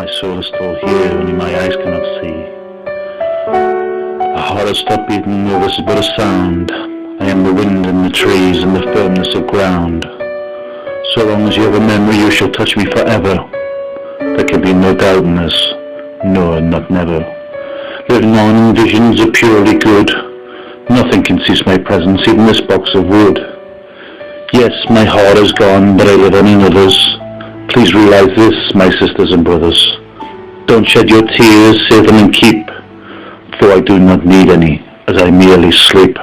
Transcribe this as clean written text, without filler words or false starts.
My soul is still here, only my eyes cannot see. A heart has stopped beating, no, this is but a sound. I am the wind in the trees and the firmness of ground. So long as you have a memory, you shall touch me forever. There can be no doubt in this, no, not never. Living on in visions are purely good. Nothing can cease my presence, even this box of wood. Yes, my heart is gone, but I live on in others. Please realize this, my sisters and brothers. Don't shed your tears, save them and keep, for I do not need any, as I merely sleep.